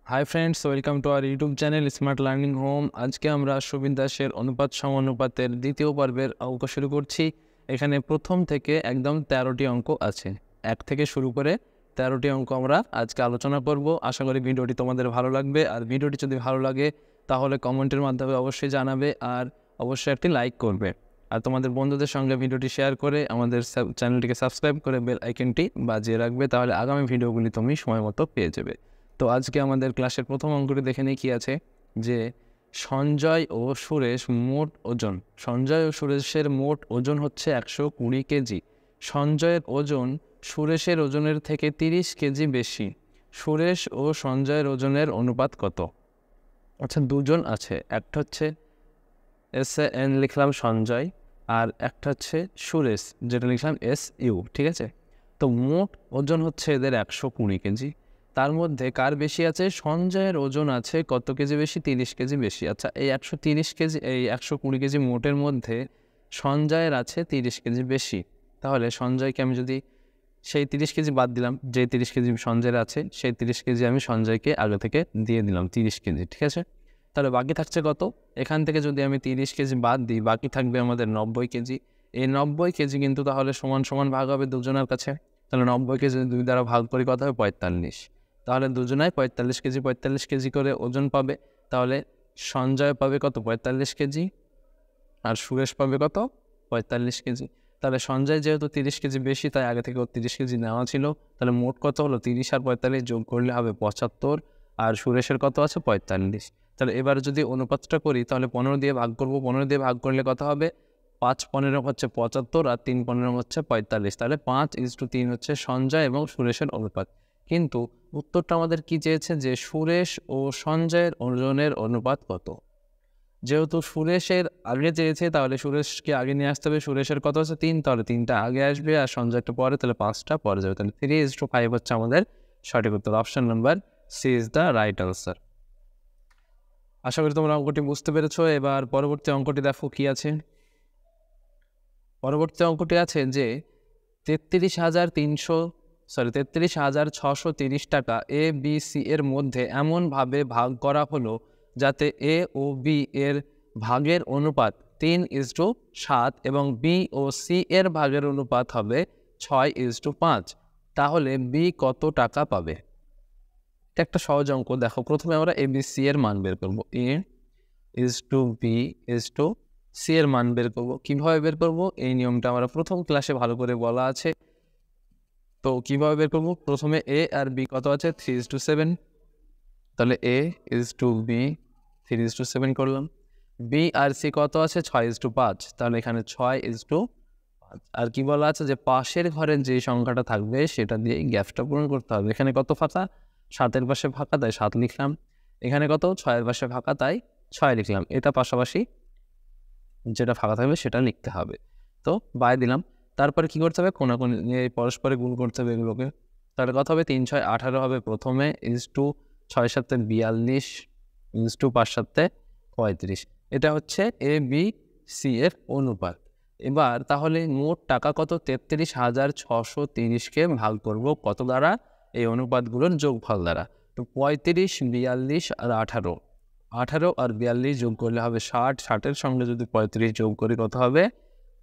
Hi friends, welcome to our YouTube channel smart learning home. আজকে আমরা সুবিন দাসের অনুপাত সমানুপাতের দ্বিতীয় পর্বের অঙ্ক শুরু করছি। এখানে প্রথম থেকে একদম 13টি অঙ্ক আছে। 1 থেকে শুরু করে 13টি অঙ্ক আমরা আজকে আলোচনা করব। আশা করি ভিডিওটি তোমাদের ভালো লাগবে। আর ভিডিওটি যদি ভালো লাগে তাহলে কমেন্টের মাধ্যমে অবশ্যই জানাবে, আর অবশ্যই একটি লাইক করবে। আর তোমাদের বন্ধুদের সঙ্গে ভিডিওটি শেয়ার করে আমাদের চ্যানেলটিকে সাবস্ক্রাইব করে বেল আইকনটি বাজিয়ে রাখবে, তাহলে আগামী ভিডিওগুলি তুমি সময় মতো পেয়ে যাবে। তো আজকে আমাদের ক্লাসের প্রথম অঙ্কটি দেখে নিই কী আছে। যে সঞ্জয় ও সুরেশ মোট ওজন, সঞ্জয় ও সুরেশের মোট ওজন হচ্ছে 120 কেজি। সঞ্জয়ের ওজন সুরেশের ওজনের থেকে 30 কেজি বেশি। সুরেশ ও সঞ্জয়ের ওজনের অনুপাত কত? আচ্ছা, দুজন আছে, একটা হচ্ছে SN লিখলাম সঞ্জয়, আর একটা হচ্ছে সুরেশ যেটা লিখলাম SU, ঠিক আছে। তো মোট ওজন হচ্ছে এদের 120 কেজি। তার মধ্যে কার বেশি আছে? সঞ্জয়ের ওজন আছে কত কেজি বেশি? 30 কেজি বেশি। আচ্ছা, এই 130 কেজি, এই 120 কেজি মোটের মধ্যে সঞ্জয়ের আছে 30 কেজি বেশি। তাহলে সঞ্জয়কে আমি যদি সেই 30 কেজি বাদ দিলাম, যে 30 কেজি সঞ্জয়ের আছে সেই 30 কেজি আমি সঞ্জয়কে আগে থেকে দিয়ে দিলাম 30 কেজি, ঠিক আছে। তাহলে বাকি থাকছে কত? এখান থেকে যদি আমি 30 কেজি বাদ দিই, বাকি থাকবে আমাদের 90 কেজি। এই 90 কেজি কিন্তু তাহলে সমান সমান ভাগ হবে দুজনের কাছে। তাহলে 90 কেজি 2 দ্বারা ভাগ করি কত হবে? 45। তাহলে দুজনাই 45 কেজি 45 কেজি করে ওজন পাবে। তাহলে সঞ্জয় পাবে কত? 45 কেজি, আর সুরেশ পাবে কত? 45 কেজি। তাহলে সঞ্জয় যেহেতু 30 কেজি বেশি, তাই আগে থেকে 30 কেজি নেওয়া ছিল। তাহলে মোট কত হলো? 30 আর 45 যোগ করলে হবে 75, আর সুরেশের কত আছে? 45। তাহলে এবার যদি অনুপাতটা করি তাহলে 15 দিয়ে ভাগ করব। 15 দিয়ে ভাগ করলে কত হবে? 5×15 হচ্ছে 75, আর 3×15 হচ্ছে 45। তাহলে 5:3 হচ্ছে সঞ্জয় এবং সুরেশের অনুপাত। কিন্তু উত্তরটা আমাদের কি চেয়েছে? যে সুরেশ ও সঞ্জয়ের ওজনের অনুপাত কত। যেহেতু সুরেশের আগে চেয়েছে, তাহলে সুরেশকে আগে নিয়ে আসতে হবে। সুরেশের কত আছে? 3, তাহলে 3টা আগে আসবে, আর সঞ্জয়টা পরে, তাহলে 5টা পরে যাবে। তাহলে 3:5 হচ্ছে আমাদের সঠিক উত্তর। Option number C is the right answer. আশা করি তোমরা অঙ্কটি বুঝতে পেরেছো। এবার পরবর্তী অঙ্কটি দেখো কি আছে। পরবর্তী অঙ্কটি আছে যে 33,630 টাকা এ বি সি এর মধ্যে এমনভাবে ভাগ করা হলো যাতে এ ও বি এর ভাগের অনুপাত 3:7 এবং বি ও সি এর ভাগের অনুপাত হবে 6:5। তাহলে বি কত টাকা পাবে? এটা একটা সহজ অঙ্ক। দেখো, প্রথমে আমরা এ বি সি এর মান বের করবো। বি/সি এর মান বের করব। কিভাবে বের করব? এই নিয়মটা আমরা প্রথম ক্লাসে ভালো করে বলা আছে। তো কিভাবে বের করব? প্রথমে এ আর বি কত আছে? 3:7। তাহলে A/B 3:7 করলাম। বি আর সি কত আছে? 6:5। তাহলে এখানে 6:5। আর কি বলা আছে? যে পাশের ঘরের যে সংখ্যাটা থাকবে সেটা দিয়ে গ্যাপটা পূরণ করতে হবে। এখানে কত ফাঁকা? 7-এর পাশে ফাঁকা, তাই 7 লিখলাম। এখানে কত? 6-এর পাশে ফাঁকা, তাই 6 লিখলাম। এটা পাশাপাশি যেটা ফাঁকা থাকবে সেটা লিখতে হবে। তো বাই দিলাম। তারপরে কি করতে হবে? কোনাকুনি পরস্পরে গুণ করতে হবে এগুলোকে। তাহলে কত হবে? 3×6 = 18 হবে প্রথমে, ইজ টু 6×7 = 42, ইজ টু 5×7 = 35। এটা হচ্ছে এ বি সি এর অনুপাত। এবার তাহলে মোট টাকা কত? 33,630কে ভাগ করব কত দ্বারা? এই অনুপাতগুলোর যোগফল দ্বারা। তো 35, 42 আর 18, 18 আর 42 যোগ করলে হবে 60, 60-এর সঙ্গে যদি 35 যোগ করি কত হবে?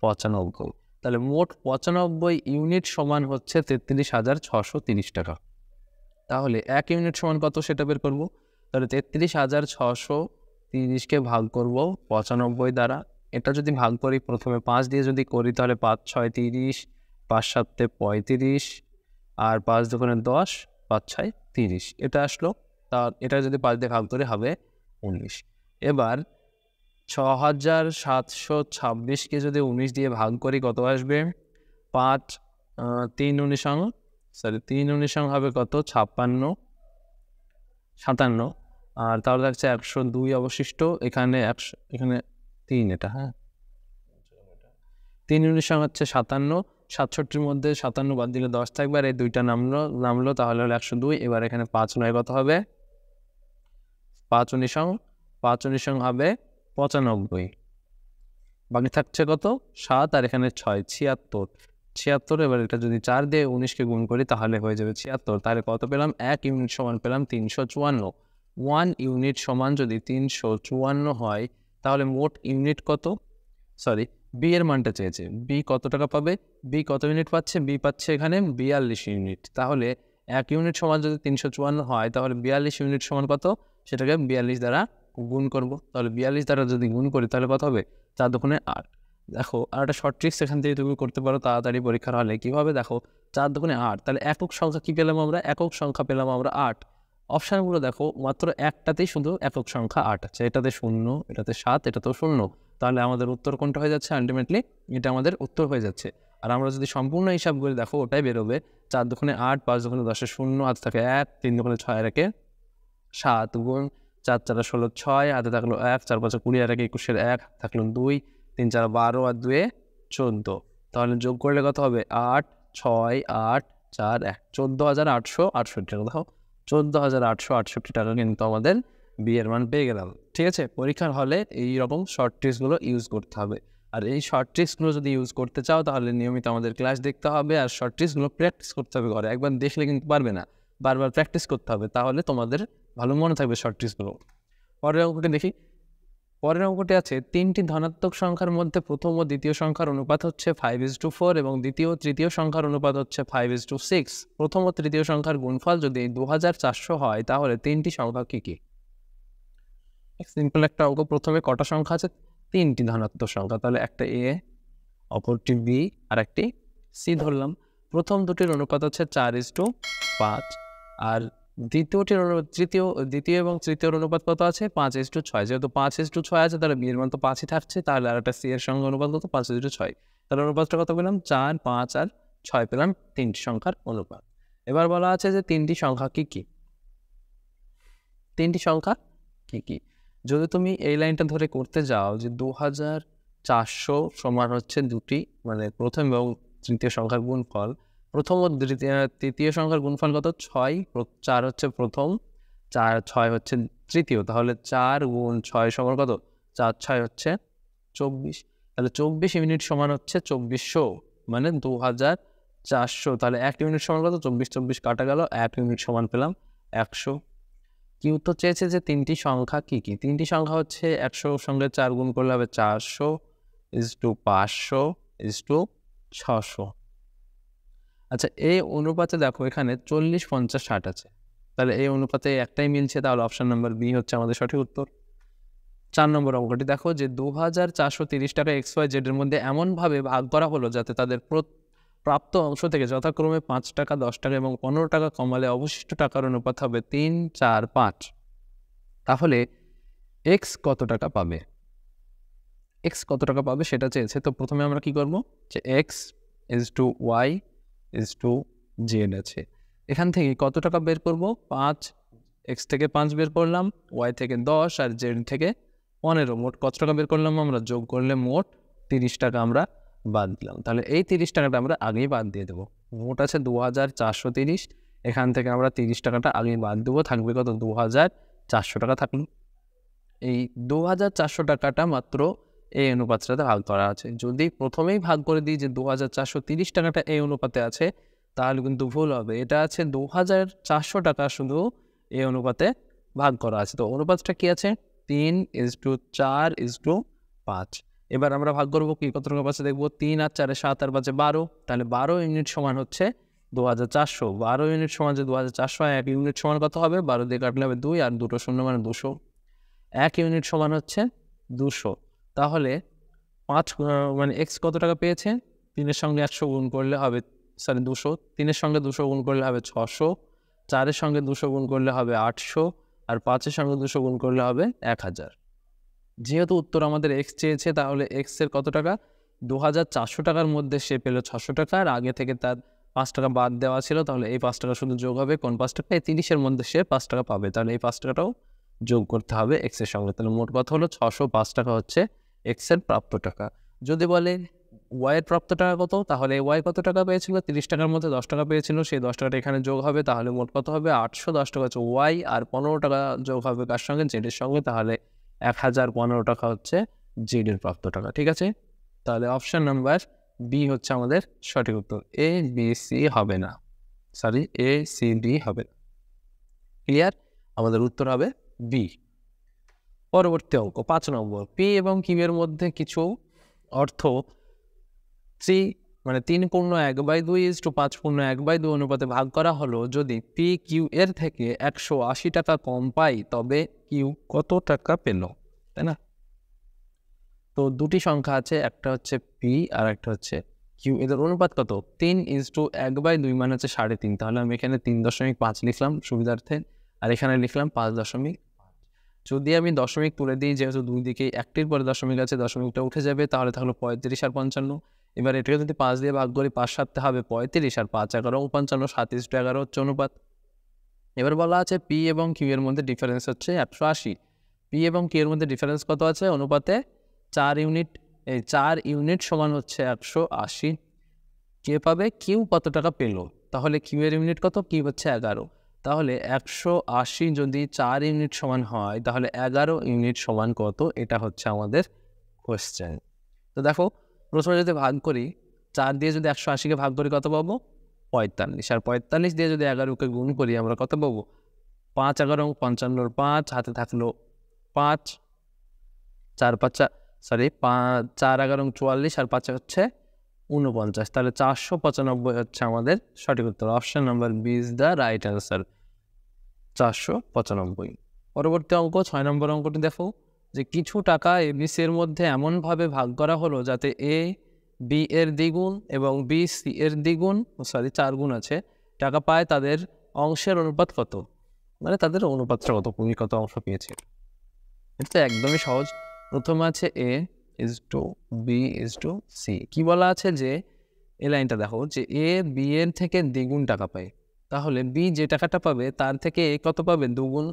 95। তাহলে মোট 95 ইউনিট সমান হচ্ছে 33,630 টাকা। তাহলে 1 ইউনিট সমান কত সেটা বের করব। তাহলে 33,630কে ভাগ করব 95 দ্বারা। এটা যদি ভাগ করি, প্রথমে 5 দিয়ে যদি করি তাহলে 5×6 = 30, 5×7 = 35, আর 5×2 = 10, 5×6 = 30। এটা আসলো। তা এটা যদি 5 দিয়ে ভাগ করি হবে 19। এবার 6,726কে যদি 19 দিয়ে ভাগ করি কত আসবে? 5, 3×19 হবে কত? 56, 57। আর তাহলে থাকছে 102 অবশিষ্ট। এখানে 3, এটা হ্যাঁ 3×19 হচ্ছে 57। 67-র মধ্যে 57 বাদ দিলে 10 থাকবে, আর এই 2টা নামলো তাহলে হলো 102। এবার এখানে 5×9 কত হবে? 5×19 হবে 95। বাকি থাকছে কত? 7, আর এখানে 6, 76। 76। এবার এটা যদি 4 দিয়ে 19কে গুণ করি তাহলে হয়ে যাবে 76। তাহলে কত পেলাম? 1 ইউনিট সমান পেলাম 354। 1 ইউনিট সমান যদি 354 হয় তাহলে মোট ইউনিট কত? সরি, বি এর মানটা চেয়েছে। বি কত টাকা পাবে? বি কত ইউনিট পাচ্ছে? বি পাচ্ছে এখানে 42 ইউনিট। তাহলে 1 ইউনিট সমান যদি 354 হয় তাহলে 42 ইউনিট সমান কত? সেটাকে 42 দ্বারা গুণ করব। তাহলে 42 দ্বারা যদি গুণ করি তাহলে কত হবে? 4 দুগুণে 8। দেখো আর একটা শর্ট ট্রিক্স এখান থেকে তুমি করতে পারো তাড়াতাড়ি পরীক্ষার হলে। কীভাবে? দেখো 4 দুগুণে 8, তাহলে একক সংখ্যা কী পেলাম আমরা? একক সংখ্যা পেলাম আমরা 8। অপশানগুলো দেখো মাত্র একটাতেই শুধু একক সংখ্যা 8 আছে, এটাতে 0, এটাতে 7, এটাতেও 0। তাহলে আমাদের উত্তর কোনটা হয়ে যাচ্ছে? আলটিমেটলি এটা আমাদের উত্তর হয়ে যাচ্ছে। আর আমরা যদি সম্পূর্ণ হিসাব করে দেখো ওটাই বেরোবে। 4 দুগুণে 8, 5 দুগুণে 10, 0 হাতে থাকে 1, 3 দুগুণে 6 আর 1 7 গুণ 4 4 16 6 হাতে থাকলো 1, 4 5 20 আর 1 21 1 থাকলো 2, 3 4 12 আর 2 14। তাহলে যোগ করলে কত হবে? 8 6 8 4 1 14,868 টাকা। দেখো 14,868 টাকা কিন্তু আমাদের বি এর মান পেয়ে গেলাম। ঠিক আছে, পরীক্ষার হলে এই রকম শর্ট ট্রিক্সগুলো ইউজ করতে হবে। আর এই শর্ট ট্রিক্সগুলো যদি ইউজ করতে চাও তাহলে নিয়মিত আমাদের ক্লাস দেখতে হবে আর শর্ট ট্রিক্সগুলো প্র্যাকটিস করতে হবে ঘরে। একবার দেখলে কিন্তু পারবে না, বারবার প্র্যাকটিস করতে হবে, তাহলে তোমাদের ভালো মনে থাকবে শর্ট ট্রিক্সগুলো। পরের অঙ্কটি দেখি। পরের অঙ্কটি আছে 3টি ধনাত্মক সংখ্যার মধ্যে প্রথম ও দ্বিতীয় সংখ্যার অনুপাত হচ্ছে 5:4 এবং দ্বিতীয় ও তৃতীয় সংখ্যার অনুপাত হচ্ছে 5:6। প্রথম ও তৃতীয় সংখ্যার গুণফল যদি 2400 হয় তাহলে 3টি সংখ্যা কী কী? সিম্পল একটা অঙ্ক। প্রথমে কটা সংখ্যা আছে? 3টি ধনাত্মক সংখ্যা। তাহলে একটা এ, অপরটি বি আর একটি সি ধরলাম। প্রথম দুটির অনুপাত হচ্ছে 4:5 আর দ্বিতীয় এবং তৃতীয়র অনুপাত কত আছে? 5:6। যেহেতু 5:6 আছে তাহলে বি এর মান তো 5ই থাকছে, তাহলে আর একটা সি এর সঙ্গে অনুপাত কত? 5:6। তাহলে অনুপাতটা কত পেলাম? 4 5 আর 6 পেলাম 3টি সংখ্যার অনুপাত। এবার বলা আছে যে 3টি সংখ্যা কী কী? 3টি সংখ্যা কী কী? যদি তুমি এই লাইনটা ধরে করতে যাও যে 2400 সমান হচ্ছে দুটি মানে প্রথম এবং তৃতীয় সংখ্যার গুণফল। প্রথম ও তৃতীয় সংখ্যার গুণফল কত? 6, 4 হচ্ছে প্রথম, 4 6 হচ্ছে তৃতীয়। তাহলে 4 গুণ 6 সমান কত? 4 6 হচ্ছে 24। তাহলে 24 ইউনিট সমান হচ্ছে 2400 মানে 2400। তাহলে 1 ইউনিট সমান কত? 24 24 কাটা গেল, 1 ইউনিট সমান পেলাম 100। কি উত্তর চেয়েছে যে 3টি সংখ্যা কী কী? 3টি সংখ্যা হচ্ছে 100 সঙ্গে 4 গুণ করলে হবে 400 500 600। আচ্ছা, এই অনুপাতে দেখো এখানে 40 50 60 আছে, তাহলে এই অনুপাতে একটাই মিলছে, তাহলে অপশান নাম্বার বি হচ্ছে আমাদের সঠিক উত্তর। 4 নম্বর অঙ্কটি দেখো যে 2430 টাকা XYZ এর মধ্যে এমনভাবে ভাগ করা হলো যাতে তাদের প্রাপ্ত অংশ থেকে যথাক্রমে 5 টাকা 10 টাকা এবং 15 টাকা কমালে অবশিষ্ট টাকার অনুপাত হবে 3 4 5। তাহলে এক্স কত টাকা পাবে? এক্স কত টাকা পাবে সেটা চেয়েছে। তো প্রথমে আমরা কি করব যে X is to Y is to Z আছে, এখান থেকে কত টাকা বের করব? 5, এক্স থেকে 5 বের করলাম, ওয়াই থেকে 10 আর জেড থেকে 15। মোট কত টাকা বের করলাম আমরা? যোগ করলে মোট 30 টাকা আমরা বাদ দিলাম। তাহলে এই 30 টাকাটা আমরা আগেই বাদ দিয়ে দেবো। মোট আছে 2430, এখান থেকে আমরা 30 টাকাটা আগেই বাদ দেবো, থাকবে কত? 2400 টাকা থাকলো। এই 2400 টাকাটা মাত্র এই অনুপাতটাতে ভাগ করা আছে। যদি প্রথমেই ভাগ করে দিই যে 2430 টাকাটা এই অনুপাতে আছে তাহলে কিন্তু ভুল হবে। এটা আছে 2400 টাকা শুধু এই অনুপাতে ভাগ করা আছে। তো অনুপাতটা কি আছে? 3:4:5। এবার আমরা ভাগ করবো কি? কত টাকা পাচ্ছে দেখবো? 3 আর 4 7 আর 5 12, তাহলে 12 ইউনিট সমান হচ্ছে 2400। 12 ইউনিট সমান যে 2400 হয়, 1 ইউনিট সমান কত হবে? 12 দিয়ে কাটলে হবে 2 আর 2 শূন্য মানে 200। 1 ইউনিট সমান হচ্ছে 200। তাহলে 5 মানে এক্স কত টাকা পেয়েছে? 3-এর সঙ্গে 100 গুণ করলে হবে 200, 3-এর সঙ্গে 200 গুণ করলে হবে 600, 4-এর সঙ্গে 200 গুণ করলে হবে 800 আর 5-এর সঙ্গে 200 গুণ করলে হবে 1000। যেহেতু উত্তর আমাদের এক্স চেয়েছে তাহলে এক্সের কত টাকা? 2400 টাকার মধ্যে সে পেল 600 টাকা আর আগে থেকে তার 5 টাকা বাদ দেওয়া ছিল, তাহলে এই 5 টাকা শুধু যোগ হবে। কোন 5 টাকা? এই 30-এর মধ্যে সে 5 টাকা পাবে, তাহলে এই 5 টাকাটাও যোগ করতে হবে এক্সের সঙ্গে। তাহলে মোট কথা হলো 605 টাকা হচ্ছে এক্সের প্রাপ্ত টাকা। যদি বলে ওয়াইয়ের প্রাপ্ত টাকা কত, তাহলে ওয়াই কত টাকা পেয়েছিল? 30 টাকার মধ্যে 10 টাকা পেয়েছিল, সেই 10 টাকাটা এখানে যোগ হবে, তাহলে মোট কত হবে? 810 টাকা হচ্ছে ওয়াই আর 15 টাকা যোগ হবে কার সঙ্গে? জেডের সঙ্গে, তাহলে 1015 টাকা হচ্ছে জেডের প্রাপ্ত টাকা। ঠিক আছে, তাহলে অপশান নাম্বার বি হচ্ছে আমাদের সঠিক উত্তর। A B C A C D হবে না। ক্লিয়ার? আমাদের উত্তর হবে বি। পরবর্তী অঙ্ক 5 নম্বর, পি এবং কিউ এর মধ্যে কিছু অর্থ 3/1/2 অনুপাতে ভাগ করা হলো। যদি পি কিউ এর থেকে 180 টাকা কম পাই তবে কিউ কত টাকা পেল, তাই না? তো দুটি সংখ্যা আছে, একটা হচ্ছে পি আর একটা হচ্ছে কিউ, এদের অনুপাত কত? 3:1/2 মানে হচ্ছে 3.5। তাহলে আমি এখানে 3.5 লিখলাম সুবিধার্থে, আর এখানে লিখলাম 5.5। যদি আমি দশমিক তুলে দিই, যেহেতু দুই দিকেই একটির পরে দশমিক আছে, দশমিকটা উঠে যাবে, তাহলে থাকলো 35 আর 55। এবার এটাকে যদি 5 দিয়ে ভাগ করি, 5 7 হবে 35 আর 5 11 55, 7:11 হচ্ছে অনুপাত। এবার বলা আছে পি এবং কিউ এর মধ্যে ডিফারেন্স হচ্ছে 180। পি এবং কিউ এর মধ্যে ডিফারেন্স কত আছে? অনুপাতে 4 ইউনিট। এই 4 ইউনিট সমান হচ্ছে 180। কে পাবে? কিউ কত টাকা পেল? তাহলে কিউ এর ইউনিট কত? কিউ হচ্ছে 11। তাহলে 180 যদি 4 ইউনিট সমান হয়, তাহলে 11 ইউনিট সমান কত? এটা হচ্ছে আমাদের কোয়েশ্চেন। তো দেখো, প্রথমে যদি ভাগ করি, 4 দিয়ে যদি 180-কে ভাগ করি কত পাবো? 45। আর 45 দিয়ে যদি 11-কে গুণ করি আমরা কত পাবো? 5 11 55, 5 হাতে থাকলো 5, 4 5 4 11 44 আর 5 হচ্ছে 49। তাহলে 495 হচ্ছে আমাদের সঠিক উত্তর। Option number B is the right answer, 495। পরবর্তী অঙ্ক 6 নম্বর অঙ্কটি দেখো, যে কিছু টাকা এবিসি এর মধ্যে এমনভাবে ভাগ করা হলো যাতে এ বি এর দ্বিগুণ এবং বি সি এর দ্বিগুণ 4 গুণ আছে টাকা পায়, তাদের অংশের অনুপাত কত? মানে তাদের অনুপাতটা কত, তুমি কত অংশ পেয়েছে? এটা তো একদমই সহজ। প্রথমে আছে A is to B is to C. কি বলা আছে? যে এই লাইনটা দেখো, যে এ বি এর থেকে দ্বিগুণ টাকা পায়, তাহলে বি যে টাকাটা পাবে তার থেকে এ কত পাবে? দুগুণ।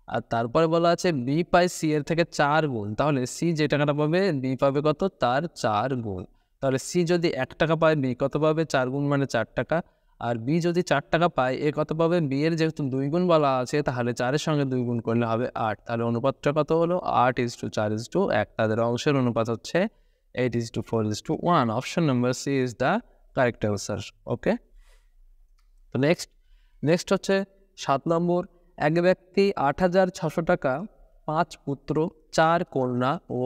আর তারপরে বলা আছে বি পায় সি এর থেকে 4 গুণ, তাহলে সি যে টাকাটা পাবে বি পাবে কত? তার 4 গুণ। তাহলে সি যদি 1 টাকা পায়, বি কত পাবে? 4 গুণ মানে 4 টাকা। আর বি যদি 4 টাকা পায়, এ কত পাবে? বি এর যেহেতু 2 গুণ বলা আছে, তাহলে 4-এর সঙ্গে 2 গুণ করলে হবে 8। তাহলে অনুপাতটা কত হলো? 8:4:1। তাদের অংশের অনুপাত হচ্ছে 8:4:1। Option number C is the correct answer. Okay, তো নেক্সট হচ্ছে 7 নম্বর। এক ব্যক্তি 8,600 টাকা, 5 পুত্র, 4 কন্যা ও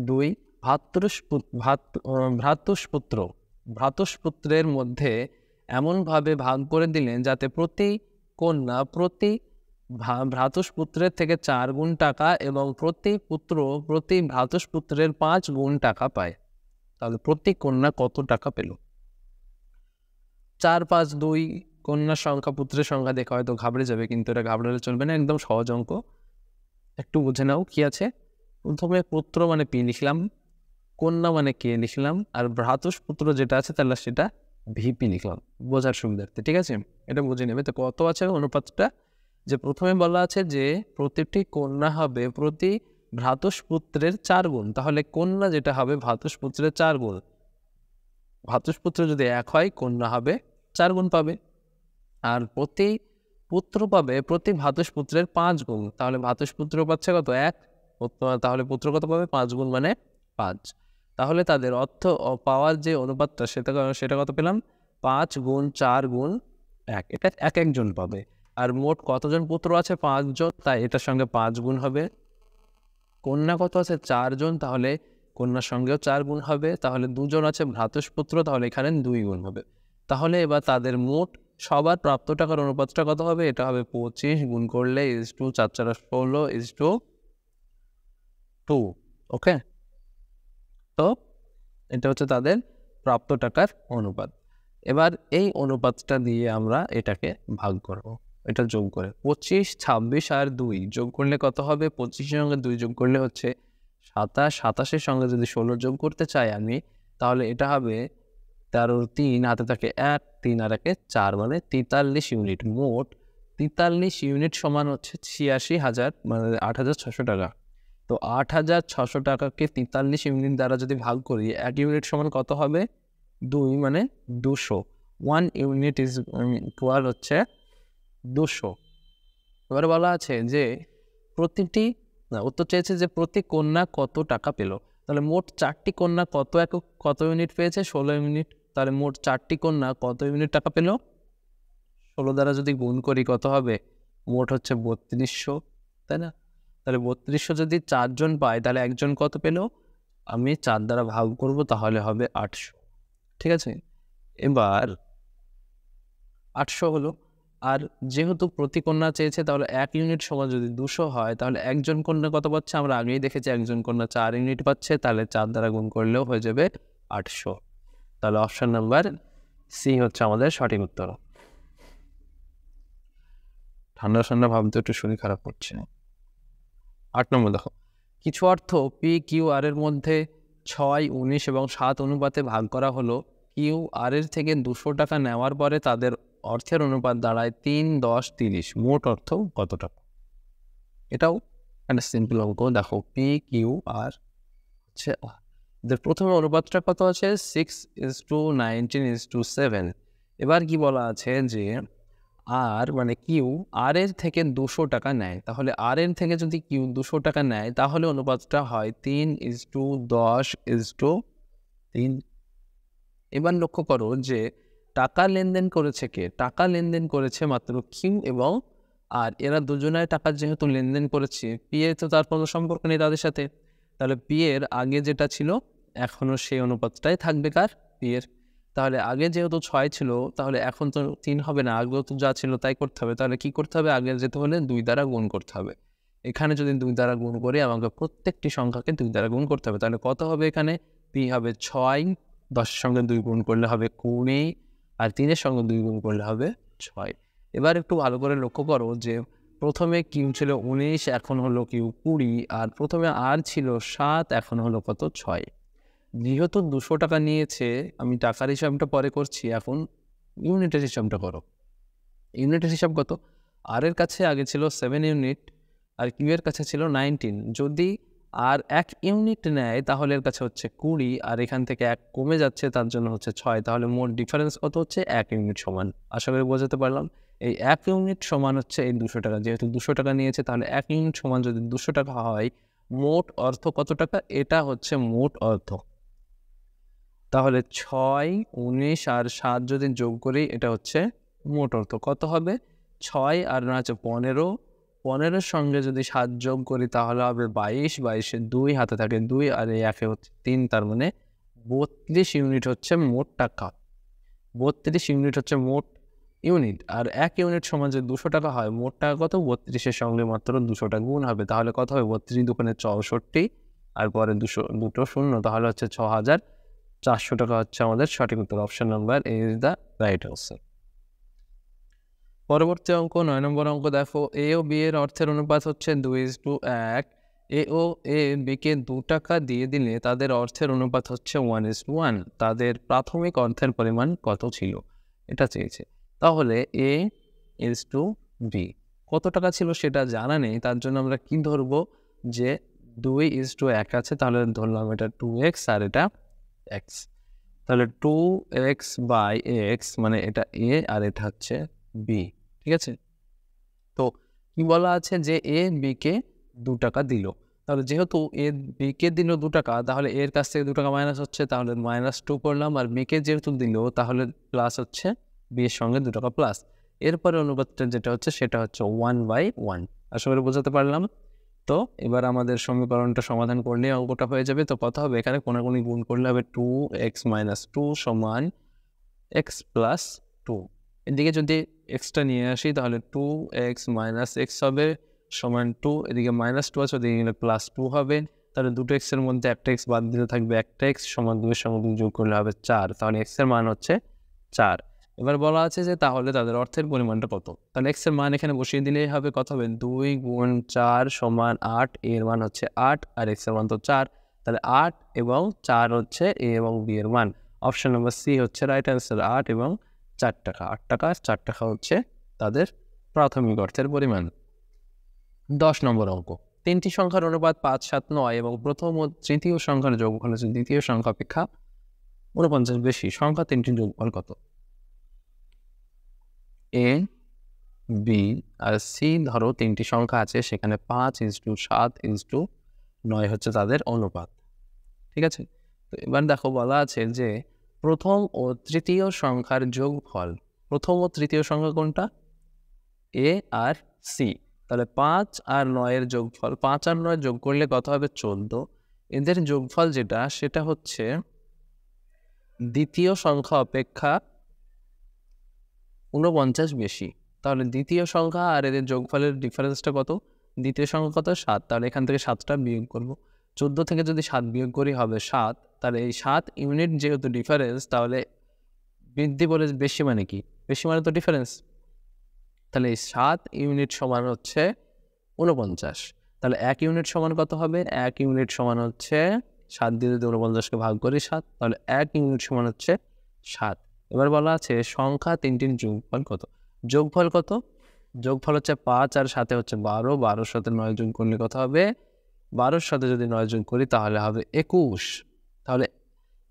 2 ভ্রাতুষ্পুত্রের মধ্যে এমনভাবে ভাগ করে দিলেন যাতে প্রতি কন্যা প্রতি ভ্রাতুষ্পুত্রের থেকে 4 গুণ টাকা এবং প্রতি পুত্র প্রতি ভ্রাতুষ্পুত্রের 5 গুণ টাকা পায়। তাহলে প্রতি কন্যা কত টাকা পেল? 4 5 2 কন্যার সংখ্যা পুত্রের সংখ্যা দেখে হয়তো ঘাবড়ে যাবে, কিন্তু এটা ঘাবড়ালে চলবে না, একদম সহজ অঙ্ক। একটু বুঝে নাও কি আছে। প্রথমে পুত্র মানে পি লিখলাম, কন্যা মানে কে লিখলাম, আর ভ্রাতুষ্পুত্র যেটা আছে তাহলে সেটা ভিপি লিখলাম বোঝার সুবিধার্থে। ঠিক আছে, এটা বুঝে নেবে। তো কত আছে অনুপাতটা? যে প্রথমে বলা আছে যে প্রতিটি কন্যা হবে প্রতি ভ্রাতুষ্পুত্রের 4 গুণ, তাহলে কন্যা যেটা হবে ভ্রাতুষ্পুত্রের 4 গুণ। ভ্রাতুষ্পুত্র যদি 1 হয়, কন্যা হবে 4 গুণ পাবে। আর প্রতি পুত্র পাবে প্রতি ভ্রাতুষ্পুত্রের 5 গুণ, তাহলে ভ্রাতুষ্পুত্র পাচ্ছে কত? 1। তাহলে পুত্র কত পাবে? 5 গুণ মানে 5। তাহলে তাদের অর্থ পাওয়ার যে অনুপাতটা সেটা কত পেলাম? 5 গুণ 4 গুণ 1। এটা এক একজন পাবে। আর মোট কতজন পুত্র আছে? 5 জন, তাই এটার সঙ্গে 5 গুণ হবে। কন্যা কত আছে? 4 জন, তাহলে কন্যার সঙ্গেও 4 গুণ হবে। তাহলে 2 জন আছে ভ্রাতুষ্পুত্র, তাহলে এখানে 2 গুণ হবে। তাহলে এবার তাদের মোট সবার প্রাপ্ত টাকার অনুপাতটা কত হবে? এটা হবে 25 গুণ করলে ইজ টু 4 4 16 ইজ টু 2। ওকে, তো এটা হচ্ছে তাদের প্রাপ্ত টাকার অনুপাত। এবার এই অনুপাতটা দিয়ে আমরা এটাকে ভাগ করব, এটা যোগ করে 25 26 আর 2 যোগ করলে কত হবে? 25-এর সঙ্গে 2 যোগ করলে হচ্ছে 27, 27-এর সঙ্গে যদি 16 যোগ করতে চাই আমি, তাহলে এটা হবে 13 3 হাতে থাকে 1, 3 আর 1 4 মানে 43 ইউনিট। মোট 43 ইউনিট সমান হচ্ছে 86,000 মানে 8,600 টাকা। তো 8,600 টাকাকে 43 ইউনিট দ্বারা যদি ভাগ করি, 1 ইউনিট সমান কত হবে? 2 মানে 200। 1 ইউনিট ইজ ইকুয়াল হচ্ছে 200। এবার বলা আছে যে প্রতিটি উত্তর চেয়েছে যে প্রতি কন্যা কত টাকা পেল। তাহলে মোট 4টি কন্যা কত ইউনিট পেয়েছে? 16 ইউনিট। তাহলে মোট 4টি কন্যা কত ইউনিট টাকা পেল? 16 দ্বারা যদি গুণ করি কত হবে? মোট হচ্ছে 3200, তাই না? তাহলে 3200 যদি 4 জন পায় তাহলে একজন কত পেল? আমি 4 দ্বারা ভাগ করব, তাহলে হবে 800। ঠিক আছে, এবার 800 হলো। আর যেহেতু প্রতি কন্যা চেয়েছে, তাহলে 1 ইউনিট সমান যদি 200 হয়, তাহলে একজন কন্যা কত পাচ্ছে? আমরা আগেই দেখেছি একজন কন্যা 4 ইউনিট পাচ্ছে, তাহলে 4 দ্বারা গুণ করলেও হয়ে যাবে 800। তাহলে অপশন নাম্বার সি হচ্ছে আমাদের সঠিক উত্তর। ঠান্ডা ঠান্ডা ভাবতে একটু শরীর খারাপ করছে। 8 নম্বর দেখো, কিছু অর্থ পি কিউ আর এর মধ্যে 6, 19 এবং 7 অনুপাতে ভাগ করা হলো। কিউ আর এর থেকে 200 টাকা নেওয়ার পরে তাদের অর্থের অনুপাত দাঁড়ায় 3, 10, 30। মোট অর্থ কত টাকা? এটাও একটা সিম্পল অঙ্ক। দেখো পি কিউ আর হচ্ছে, প্রথমে অনুপাতটা কত আছে? 6:19:7। এবার কি বলা আছে যে আর মানে কিউ আর এর থেকে 200 টাকা নেয়, তাহলে আর এর থেকে যদি কিউ 200 টাকা নেয়, তাহলে অনুপাতটা হয় 3:10:3। এবার লক্ষ্য করো যে টাকা লেনদেন করেছে কে? টাকা লেনদেন করেছে মাত্র কিউ এবং আর। এরা দুজনের টাকা যেহেতু লেনদেন করেছে, পি এর তো তার কোনো সম্পর্ক নেই তাদের সাথে। তাহলে পি এর আগে যেটা ছিল এখনও সেই অনুপাতটাই থাকবে কার? পি এর। তাহলে আগে যেহেতু 6 ছিল, তাহলে এখন তো 3 হবে না, আগেও তো যা ছিল তাই করতে হবে। তাহলে কি করতে হবে? আগে যেতে হলে 2 দ্বারা গুণ করতে হবে। এখানে যদি 2 দ্বারা গুণ করি, আমাকে প্রত্যেকটি সংখ্যাকে 2 দ্বারা গুণ করতে হবে। তাহলে কত হবে? এখানে পি হবে 6, 10-এর সঙ্গে 2 গুণ করলে হবে 20, আর 3-এর সঙ্গে 2 গুণ করলে হবে 6। এবার একটু ভালো করে লক্ষ্য করো যে প্রথমে কিউ ছিল 19, এখন হলো কিউ 20, আর প্রথমে আর ছিল 7, এখন হলো কত? 6। যেহেতু 200 টাকা নিয়েছে, আমি টাকার হিসাবটা পরে করছি, এখন ইউনিটের হিসাবটা করো। ইউনিটের হিসাব কত? আর এর কাছে আগে ছিল 7 ইউনিট, আর কিউ এর কাছে ছিল 19। যদি আর 1 ইউনিট নেয়, তাহলে এর কাছে হচ্ছে 20, আর এখান থেকে 1 কমে যাচ্ছে, তার জন্য হচ্ছে 6। তাহলে মোট ডিফারেন্স কত হচ্ছে? 1 ইউনিট সমান। আশা করি বোঝাতে পারলাম। এই 1 ইউনিট সমান হচ্ছে এই 200 টাকা। যেহেতু 200 টাকা নিয়েছে, তাহলে 1 ইউনিট সমান যদি 200 টাকা হয়, মোট অর্থ কত টাকা? এটা হচ্ছে মোট অর্থ। তাহলে 6, 19 আর 7 যদি যোগ করি, এটা হচ্ছে মোট অর্থ। কত হবে? 6 আর 9 হচ্ছে 15, 15-এর সঙ্গে যদি 7 যোগ করি, তাহলে হবে 22, 22-এ 2 হাতে থাকে 2, আর এই 1-এ হচ্ছে 3, তার মানে 32 ইউনিট হচ্ছে মোট টাকা। 32 ইউনিট হচ্ছে মোট ইউনিট। আর 1 ইউনিট সমান যদি 200 টাকা হয়, মোট টাকা কত? 32-এর সঙ্গে মাত্র 200 টাকা গুণ হবে। তাহলে কত হবে? 32 দুগুণে 64, আর পরে 200 দুটো শূন্য, তাহলে হচ্ছে 6400 টাকা হচ্ছে আমাদের সঠিক উত্তর। Option number A is the right answer. পরবর্তী অঙ্ক 9 নম্বর অঙ্ক দেখো, এ ও বি এর অর্থের অনুপাত হচ্ছে 2:1। এ বিকে 2 টাকা দিয়ে দিলে তাদের অর্থের অনুপাত হচ্ছে 1:1। তাদের প্রাথমিক অর্থের পরিমাণ কত ছিল? এটা চেয়েছে। তাহলে এ ইজ টু বি কত টাকা ছিল সেটা জানা নেই, তার জন্য আমরা কি ধরবো? যে 2:1 আছে, তাহলে ধরলাম এটা 2x আর এটা x। তাহলে 2x/x মানে এটা a আর এটা হচ্ছে b। ঠিক আছে, তো কি বলা আছে? যে এ বিকে 2 টাকা দিল। তাহলে যেহেতু এ বিকে দিল 2 টাকা, তাহলে এর কাছ থেকে 2 টাকা মাইনাস হচ্ছে, তাহলে -2 করলাম। আর বিকে যেহেতু দিল, তাহলে প্লাস হচ্ছে, বি এর সঙ্গে 2 টাকা প্লাস। এরপরে অনুপাতটা যেটা হচ্ছে, সেটা হচ্ছে 1/1। আশা করি বোঝাতে পারলাম। তো এবার আমাদের সমীকরণটা সমাধান করলে অঙ্কটা হয়ে যাবে। তো কত হবে? এখানে কোনাকুনি গুণ করলে হবে 2x - 2 সমান x + 2। এদিকে যদি এক্সটা নিয়ে আসি, তাহলে 2x - x হবে সমান 2। এদিকে -2 আছে, ওদিকে গেলে +2 হবে। তাহলে দুটো এক্সের মধ্যে একটা এক্স বাদ দিলে থাকবে একটা এক্স, সমান 2 এর সঙ্গে 2 যোগ করলে হবে 4। তাহলে এক্স এর মান হচ্ছে 4। এবার বলা আছে যে তাহলে তাদের অর্থের পরিমাণটা কত? তাহলে এক্স এর মান এখানে বসিয়ে দিলেই হবে। কত হবে? 2 × 4 = 8। এর মান হচ্ছে 8, আর এক্স এর মান তো 4। তাহলে 8 এবং 4 হচ্ছে এ এবং বি এর মান। অপশন নাম্বার সি হচ্ছে রাইট অ্যান্সার। 8 এবং 4 টাকা। 8 টাকা আর 4 টাকা হচ্ছে তাদের প্রাথমিক অর্থের পরিমাণ। 10 নম্বর অঙ্ক, 3টি সংখ্যার অনুপাত 5, 7, 9 এবং প্রথম ও তৃতীয় সংখ্যার যোগফল হচ্ছে দ্বিতীয় সংখ্যা অপেক্ষা 49 বেশি। সংখ্যা 3টির যোগফল কত? এ, বি আর সি ধরো 3টি সংখ্যা আছে, সেখানে 5:7:9 হচ্ছে তাদের অনুপাত। ঠিক আছে, তো এবার দেখো বলা আছে যে প্রথম ও তৃতীয় সংখ্যার যোগফল। প্রথম ও তৃতীয় সংখ্যা কোনটা? এ আর সি। তাহলে 5 আর 9-এর যোগফল, 5 আর 9 যোগ করলে কত হবে 14। এদের যোগফল যেটা সেটা হচ্ছে দ্বিতীয় সংখ্যা অপেক্ষা 49 বেশি। তাহলে দ্বিতীয় সংখ্যা আর এদের যোগফলের ডিফারেন্সটা কত? দ্বিতীয় সংখ্যা কত? 7। তাহলে এখান থেকে 7টা বিয়োগ করব। 14 থেকে যদি 7 বিয়োগ করি হবে 7। তাহলে এই 7 ইউনিট যেহেতু ডিফারেন্স, তাহলে বৃদ্ধি বলে বেশি মানে কি? বেশি মানে তো ডিফারেন্স। তাহলে এই 7 ইউনিট সমান হচ্ছে 49। তাহলে 1 ইউনিট সমান কত হবে? 1 ইউনিট সমান হচ্ছে 7 দিয়ে যদি 49কে ভাগ করি 7, তাহলে 1 ইউনিট সমান হচ্ছে 7। এবার বলা আছে সংখ্যা তিনটির যোগফল কত? যোগফল কত? যোগফল হচ্ছে 5 আর 7 হচ্ছে 12, 12-র সাথে 9 যোগ করলে কত হবে? 12-র সাথে যদি 9 যোগ করি তাহলে হবে 21। তাহলে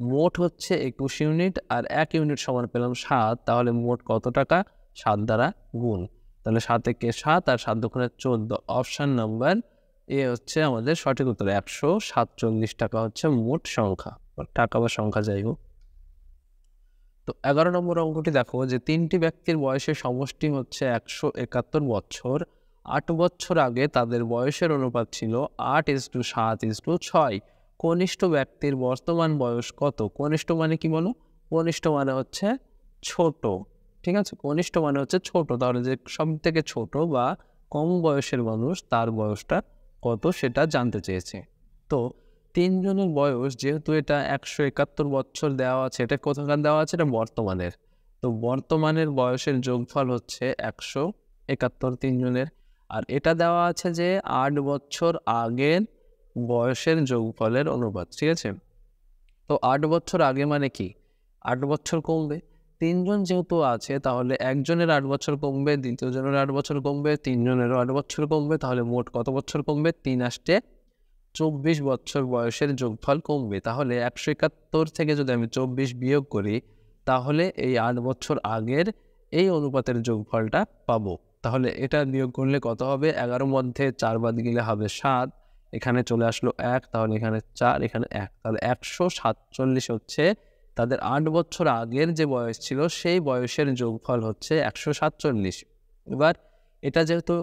মোট হচ্ছে 21 ইউনিট, আর 1 ইউনিট সমান পেলাম 7। তাহলে মোট কত টাকা? 7 দ্বারা গুণ। তাহলে 7 একে 7 আর 7 দুগুণে 14। অপশান নাম্বার এ হচ্ছে আমাদের সঠিক উত্তর। 147 টাকা হচ্ছে মোট সংখ্যা, টাকা বা সংখ্যা যাই হোক। তো 11 নম্বর অঙ্কটি দেখো যে 3টি ব্যক্তির বয়সের সমষ্টি হচ্ছে 171 বছর। 8 বছর আগে তাদের বয়সের অনুপাত ছিল 8:7:6। কনিষ্ঠ ব্যক্তির বর্তমান বয়স কত? কনিষ্ঠ মানে কি বলো? কনিষ্ঠ মানে হচ্ছে ছোট, ঠিক আছে? কনিষ্ঠ মানে হচ্ছে ছোট। তাহলে যে সব থেকে ছোট বা কম বয়সের মানুষ, তার বয়সটা কত সেটা জানতে চেয়েছে। তো 3 জনের বয়স যেহেতু এটা 171 বছর দেওয়া আছে, এটা কোথাকার দেওয়া আছে? এটা বর্তমানের। তো বর্তমানের বয়সের যোগফল হচ্ছে 171 3 জনের। আর এটা দেওয়া আছে যে 8 বছর আগের বয়সের যোগফলের অনুপাত, ঠিক আছে? তো 8 বছর আগে মানে কি? 8 বছর কমবে। 3 জন যেহেতু আছে তাহলে একজনের 8 বছর কমবে, দ্বিতীয় জনের 8 বছর কমবে, 3 জনেরও 8 বছর কমবে। তাহলে মোট কত বছর কমবে? 3 আসতে 24 বছর বয়সের যোগফল কমবে। তাহলে 171 থেকে যদি আমি 24 বিয়োগ করি তাহলে এই 8 বছর আগের এই অনুপাতের যোগফলটা পাবো। তাহলে এটা বিয়োগ করলে কত হবে? 11 মধ্যে 4 বাদ গেলে হবে 7, এখানে চলে আসলো 1, তাহলে এখানে 4, এখানে 1। তাহলে 147 হচ্ছে তাদের 8 বছর আগের যে বয়স ছিল সেই বয়সের যোগফল হচ্ছে 147। এবার এটা যেহেতু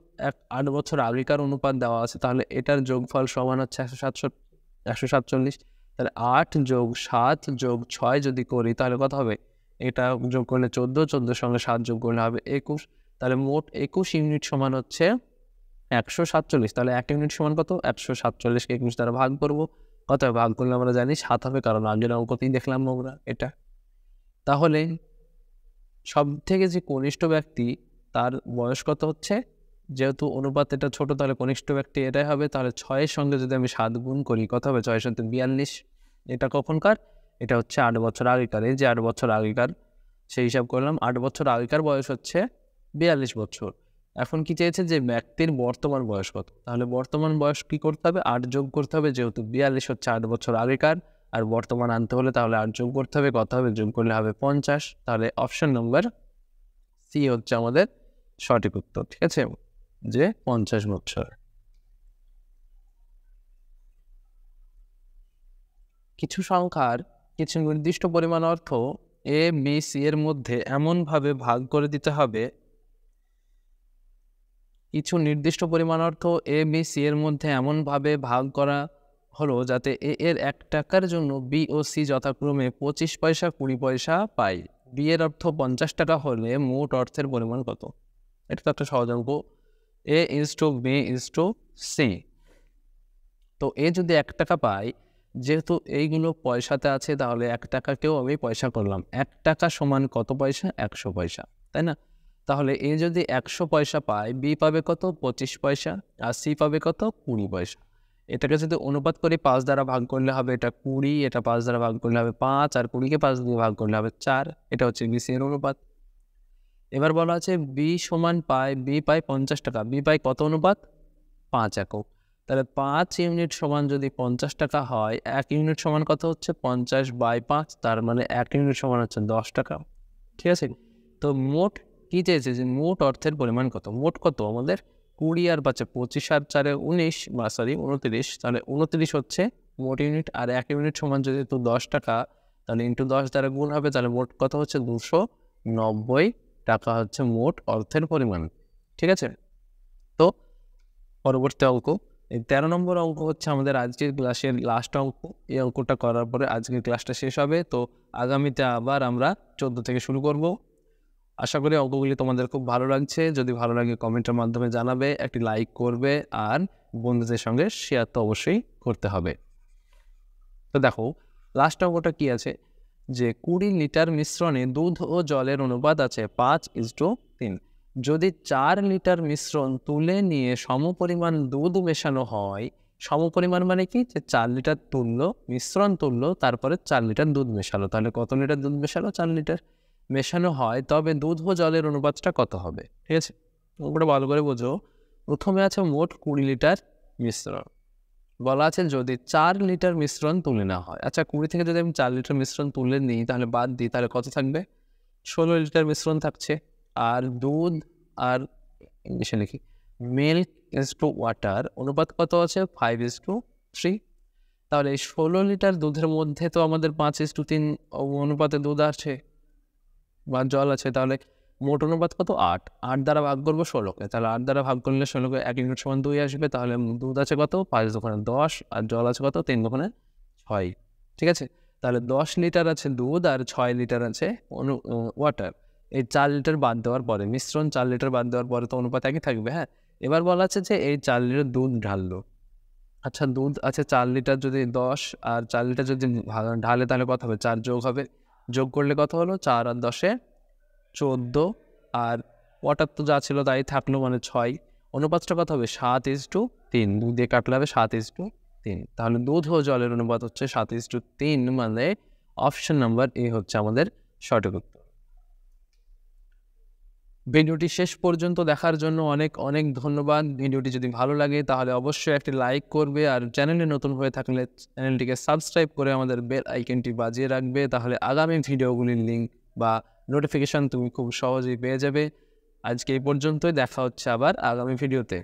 8 বছর আগেকার অনুপাত দেওয়া আছে, তাহলে এটার যোগফল সমান হচ্ছে 147। তাহলে 8 যোগ 7 যোগ 6 যদি করি তাহলে কত হবে? এটা যোগ করলে 14, 14-র সঙ্গে 7 যোগ করলে হবে 21। তাহলে মোট 21 ইউনিট সমান হচ্ছে 147। তাহলে 1 ইউনিট সমান কত? 147কে 21 দ্বারা ভাগ করবো। কত ভাগ করলে আমরা জানি 7 হবে, কারণ আগের অঙ্কতেই দেখলাম আমরা এটা। তাহলে সব থেকে যে কনিষ্ঠ ব্যক্তি তার বয়স কত হচ্ছে? যেহেতু অনুপাত এটা ছোট, তাহলে কনিষ্ঠ ব্যক্তি এটাই হবে। তাহলে 6-এর সঙ্গে যদি আমি 7 গুণ করি কত হবে? 6 7 42। এটা কখনকার? এটা হচ্ছে 8 বছর আগেকার। এই যে 8 বছর আগেকার, সেই হিসাব করলাম। 8 বছর আগেকার বয়স হচ্ছে 42 বছর। এখন কি চেয়েছে? যে ব্যক্তির বর্তমান বয়স কত? তাহলে বর্তমান বয়স কি করতে হবে? 8 যোগ করতে হবে, যেহেতু 42 হচ্ছে 8 বছর আগেকার, আর বর্তমান আনতে হলে তাহলে 8 যোগ করতে হবে। কত হবে? যোগ করলে হবে 50। তাহলে অপশন নম্বর সি হচ্ছে আমাদের সঠিক উত্তর, ঠিক আছে? যে 50 বছর। কিছু সংখ্যার কিছু নির্দিষ্ট পরিমাণ অর্থ এ বি সি এর মধ্যে এমনভাবে ভাগ করে দিতে হবে, কিছু নির্দিষ্ট পরিমাণ অর্থ এ বি সি এর মধ্যে এমনভাবে ভাগ করা হলো যাতে এ এর 1 টাকার জন্য বি ও সি যথাক্রমে 25 পয়সা 20 পয়সা পায়। বি এর অর্থ 50 টাকা হলে মোট অর্থের পরিমাণ কত? এটা তো একটা সহজ অঙ্ক। A is to B is to C. তো এ যদি 1 টাকা পায়, যেহেতু এইগুলো পয়সাতে আছে তাহলে 1 টাকাকেও আমি পয়সা করলাম। 1 টাকা সমান কত পয়সা? 100 পয়সা, তাই না? তাহলে এ যদি 100 পয়সা পায়, বি পাবে কত? 25 পয়সা, আর সি পাবে কত? 20 পয়সা। এটাকে যদি অনুপাত করে 5 দ্বারা ভাগ করলে হবে এটা 20, এটা 5 দ্বারা ভাগ করলে হবে 5, আর 20-কে 5 দিয়ে ভাগ করলে হবে 4। এটা হচ্ছে বি সি এর অনুপাত। এবার বলা আছে বি সমান পায়, বি পায় 50 টাকা, বি পায় কত অনুপাত? 5 একক। তাহলে 5 ইউনিট সমান যদি 50 টাকা হয়, 1 ইউনিট সমান কত হচ্ছে? 50/5, তার মানে 1 ইউনিট সমান হচ্ছে 10 টাকা, ঠিক আছে? তো মোট কি চেয়েছে? যে মোট অর্থের পরিমাণ কত? মোট কত আমাদের? 20 আর 5-এ 25 আর 4-এ 19, বা সরি 29। তাহলে 29 হচ্ছে মোট ইউনিট, আর 1 ইউনিট সমান যেহেতু 10 টাকা, তাহলে ইন্টু 10 দ্বারা গুণ হবে। তাহলে মোট কত হচ্ছে? 290 টাকা হচ্ছে মোট অর্থের পরিমাণ, ঠিক আছে? তো পরবর্তী অঙ্ক, এই 13 নম্বর অঙ্ক হচ্ছে আমাদের আজকের ক্লাসের লাস্ট অঙ্ক। এই অঙ্কটা করার পরে আজকের ক্লাসটা শেষ হবে। তো আগামীতে আবার আমরা 14 থেকে শুরু করব। আশা করি অঙ্কগুলি তোমাদের খুব ভালো লাগছে। যদি ভালো লাগে কমেন্টের মাধ্যমে জানাবে, একটি লাইক করবে, আর বন্ধুদের সঙ্গে শেয়ার তো অবশ্যই করতে হবে। তো দেখো লাস্ট অঙ্কটা কি আছে, যে 20 লিটার মিশ্রণে দুধ ও জলের অনুপাত আছে 5:3। যদি 4 লিটার মিশ্রণ তুলে নিয়ে সমপরিমাণ দুধ মেশানো হয়, সমপরিমাণ মানে কি, যে 4 লিটার তুললো, মিশ্রণ তুললো, তারপরে 4 লিটার দুধ মেশালো, তাহলে কত লিটার দুধ মেশালো? 4 লিটার মেশানো হয়, তবে দুধ ও জলের অনুপাতটা কত হবে? ঠিক আছে, ওটা ভালো করে বোঝো। প্রথমে আছে মোট 20 লিটার মিশ্রণ, বলা আছে যদি 4 লিটার মিশ্রণ তুলে নেওয়া হয়। আচ্ছা, 20 থেকে যদি আমি 4 লিটার মিশ্রণ তুলে নিই, তাহলে বাদ দিই, তাহলে কত থাকবে? 16 লিটার মিশ্রণ থাকছে। আর দুধ আর ইংলিশে লিখি মিল্ক ইজ টু ওয়াটার অনুপাত কত আছে? 5:3। তাহলে এই 16 লিটার দুধের মধ্যে তো আমাদের 5:3 অনুপাতে দুধ আছে বা জল আছে, তাহলে মোট অনুপাত কত? 8। 8 দ্বারা ভাগ করবো 16কে, তাহলে 8 দ্বারা ভাগ করলে 16কে 1 ইউনিট সমান 2 আসবে। তাহলে দুধ আছে কত? 5 দোকানে 10, আর জল আছে কত? 3 দোকানে 6। ঠিক আছে, তাহলে 10 লিটার আছে দুধ আর 6 লিটার আছে ওয়াটার। এই 4 লিটার বাদ দেওয়ার পরে, মিশ্রণ 4 লিটার বাদ দেওয়ার পরে তো অনুপাত একই থাকবে। হ্যাঁ, এবার বলা আছে যে এই 4 লিটার দুধ ঢাললো। আচ্ছা, দুধ আছে 4 লিটার, যদি 10 আর 4 লিটার যদি ঢালে, তাহলে কত হবে? 4 যোগ হবে, যোগ করলে কত হলো? 4 আর 10-এ 14, আর ওয়াটার তো যা ছিল তাই থাকলো, মানে 6। অনুপাতটা কত হবে? 7:3। দুধ দিয়ে কাটলে হবে 7:3। তাহলে দুধ ও জলের অনুপাত হচ্ছে 7:3, মানে অপশন নাম্বার এ হচ্ছে আমাদের সঠিক উত্তর। ভিডিওটি শেষ পর্যন্ত দেখার জন্য অনেক অনেক ধন্যবাদ। ভিডিওটি যদি ভালো লাগে তাহলে অবশ্যই একটি লাইক করবে, আর চ্যানেলে নতুন হয়ে থাকলে চ্যানেলটিকে সাবস্ক্রাইব করে আমাদের বেল আইকনটি বাজিয়ে রাখবে, তাহলে আগামী ভিডিওগুলির লিঙ্ক বা নোটিফিকেশান তুমি খুব সহজেই পেয়ে যাবে। আজকে এই পর্যন্তই, দেখা হচ্ছে আবার আগামী ভিডিওতে।